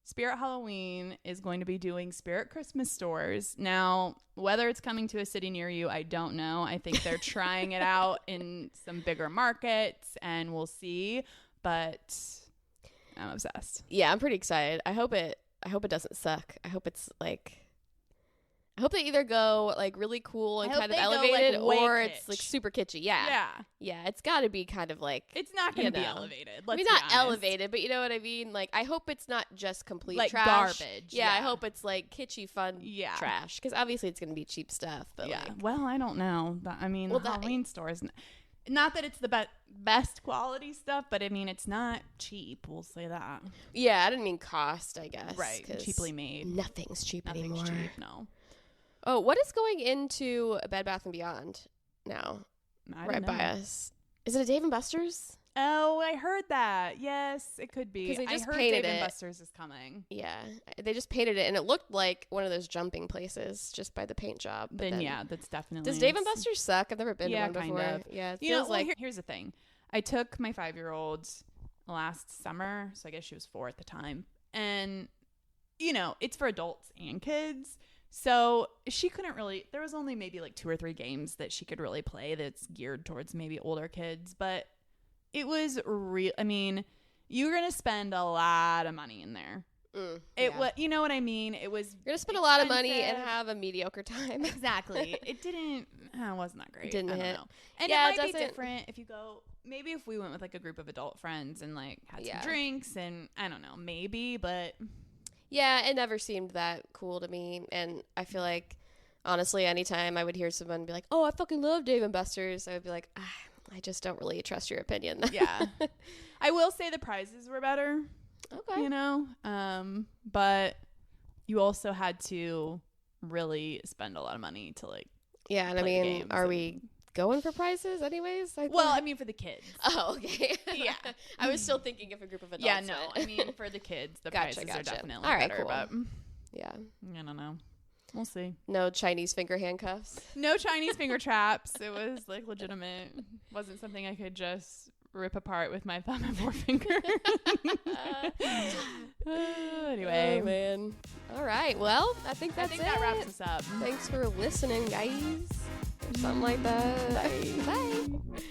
Spirit Halloween is going to be doing Spirit Christmas stores. Now, whether it's coming to a city near you, I don't know. I think they're trying it out in some bigger markets and we'll see. But I'm obsessed. Yeah, I'm pretty excited. I hope it doesn't suck. I hope they either go like really cool and kind of elevated or it's like super kitschy. Yeah. Yeah. It's got to be kind of like. It's not going to be elevated. I mean, not elevated, but you know what I mean? Like, I hope it's not just complete like trash. Garbage. Yeah, I hope it's like kitschy, fun trash. Because obviously it's going to be cheap stuff. But well, I don't know. I mean, the Halloween stores. Not that it's the best quality stuff, but I mean, it's not cheap. We'll say that. Yeah, I didn't mean cost, I guess. Right. Cheaply made. Nothing's cheap anymore. Nothing's cheap, no. Oh, what is going into Bed Bath & Beyond now? Right by us. Is it a Dave & Buster's? Oh, I heard that. Yes, it could be. Because they just I heard painted Dave it. & Buster's is coming. Yeah, they just painted it, and it looked like one of those jumping places just by the paint job. Then yeah, that's definitely. Does Dave & Buster's suck? I've never been to one before. Kind of. Yeah, it you know, feels like. Here's the thing. I took my 5-year-old last summer, so I guess she was 4 at the time, and you know, it's for adults and kids. So she couldn't really, there was only maybe like 2 or 3 games that she could really play that's geared towards maybe older kids. But it was real. I mean, you're going to spend a lot of money in there. You know what I mean? It was You're going to spend a lot of money and have a mediocre time. Exactly. It wasn't that great. It didn't hit. Know. And it might be different if you go, maybe if we went with like a group of adult friends and like had some drinks and I don't know, maybe, but. Yeah, it never seemed that cool to me. And I feel like, honestly, anytime I would hear someone be like, oh, I fucking love Dave & Buster's, I would be like, I just don't really trust your opinion. Yeah. I will say the prizes were better. Okay. You know? But you also had to really spend a lot of money to like. Yeah, and I mean, are we going for prizes anyways? I mean for the kids. Oh, okay. Yeah. I was still thinking of a group of adults. Yeah, no. I mean for the kids, the prizes are definitely all right, better. cool. But yeah. I don't know. We'll see. No Chinese finger handcuffs. No Chinese finger traps. It was like legitimate. Wasn't something I could just rip apart with my thumb and forefinger. Anyway. Oh, man. All right. Well, I think that wraps us up. Thanks for listening, guys. Or something like that. Bye. Bye.